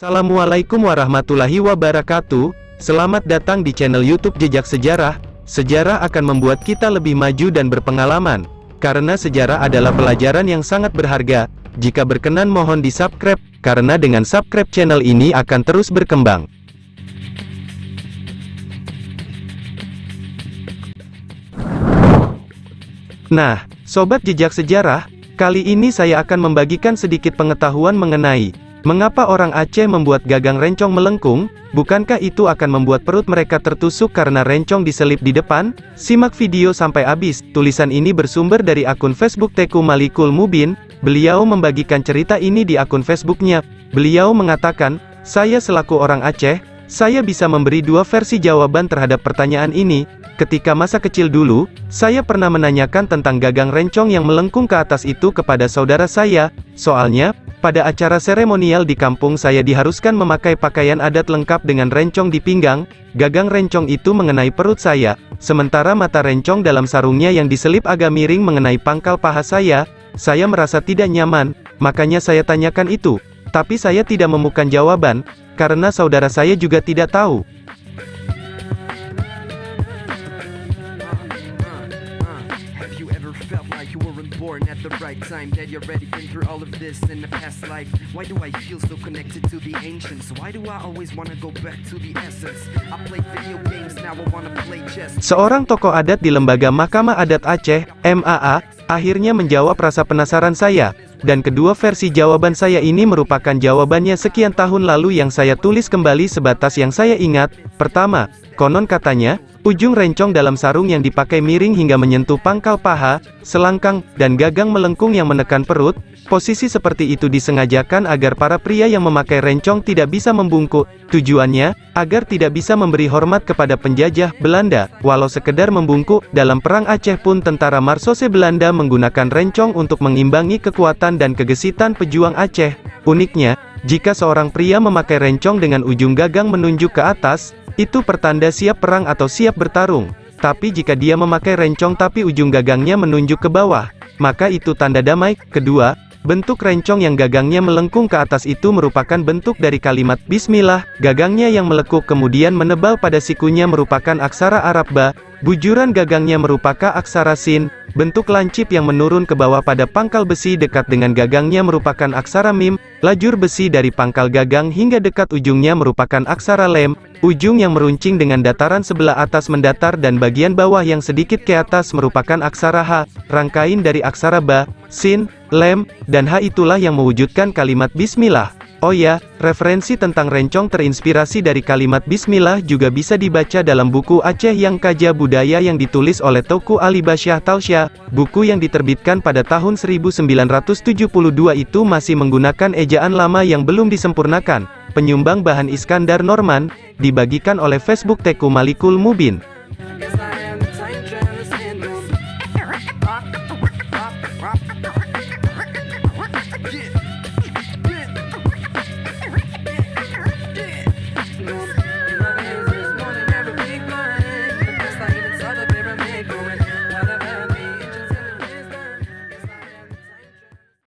Assalamualaikum warahmatullahi wabarakatuh. Selamat datang di channel YouTube Jejak Sejarah. Sejarah akan membuat kita lebih maju dan berpengalaman. Karena sejarah adalah pelajaran yang sangat berharga. Jika berkenan mohon di-subscribe, karena dengan subscribe channel ini akan terus berkembang. Nah, Sobat Jejak Sejarah, kali ini saya akan membagikan sedikit pengetahuan mengenai mengapa orang Aceh membuat gagang rencong melengkung. Bukankah itu akan membuat perut mereka tertusuk karena rencong diselip di depan? Simak video sampai habis. Tulisan ini bersumber dari akun Facebook Teku Malikul Mubin. Beliau membagikan cerita ini di akun Facebooknya. Beliau mengatakan, "Saya selaku orang Aceh, saya bisa memberi dua versi jawaban terhadap pertanyaan ini. Ketika masa kecil dulu, saya pernah menanyakan tentang gagang rencong yang melengkung ke atas itu kepada saudara saya. Soalnya, pada acara seremonial di kampung saya diharuskan memakai pakaian adat lengkap dengan rencong di pinggang. Gagang rencong itu mengenai perut saya, sementara mata rencong dalam sarungnya yang diselip agak miring mengenai pangkal paha saya. Saya merasa tidak nyaman, makanya saya tanyakan itu. Tapi saya tidak menemukan jawaban, karena saudara saya juga tidak tahu." Born at the right time, that you're ready been through all of this in the past life. Why do I feel so connected to the ancients? Why do I always wanna go back to the essence? I play video games, now I wanna play chess. Seorang tokoh adat di Lembaga Mahkamah Adat Aceh, MAA, akhirnya menjawab rasa penasaran saya. Dan kedua versi jawaban saya ini merupakan jawabannya sekian tahun lalu yang saya tulis kembali sebatas yang saya ingat. Pertama, konon katanya, ujung rencong dalam sarung yang dipakai miring hingga menyentuh pangkal paha, selangkang, dan gagang melengkung yang menekan perut. Posisi seperti itu disengajakan agar para pria yang memakai rencong tidak bisa membungkuk. Tujuannya, agar tidak bisa memberi hormat kepada penjajah Belanda. Walau sekedar membungkuk, dalam Perang Aceh pun tentara Marsose Belanda menggunakan rencong untuk mengimbangi kekuatan dan kegesitan pejuang Aceh. Uniknya, jika seorang pria memakai rencong dengan ujung gagang menunjuk ke atas, itu pertanda siap perang atau siap bertarung. Tapi jika dia memakai rencong tapi ujung gagangnya menunjuk ke bawah, maka itu tanda damai. Kedua, bentuk rencong yang gagangnya melengkung ke atas itu merupakan bentuk dari kalimat Bismillah. Gagangnya yang melekuk kemudian menebal pada sikunya merupakan aksara Arab Ba. Bujuran gagangnya merupakan aksara Sin. Bentuk lancip yang menurun ke bawah pada pangkal besi dekat dengan gagangnya merupakan aksara Mim. Lajur besi dari pangkal gagang hingga dekat ujungnya merupakan aksara Lem. Ujung yang meruncing dengan dataran sebelah atas mendatar dan bagian bawah yang sedikit ke atas merupakan aksara H. Rangkaian dari aksara Ba, Sin, Lem, dan H itulah yang mewujudkan kalimat Bismillah. Oh ya, referensi tentang rencong terinspirasi dari kalimat Bismillah juga bisa dibaca dalam buku Aceh yang Kaja Budaya yang ditulis oleh Teuku Ali Basyah Talsya. Buku yang diterbitkan pada tahun 1972 itu masih menggunakan ejaan lama yang belum disempurnakan. Penyumbang bahan Iskandar Norman, dibagikan oleh Facebook Teku Malikul Mubin.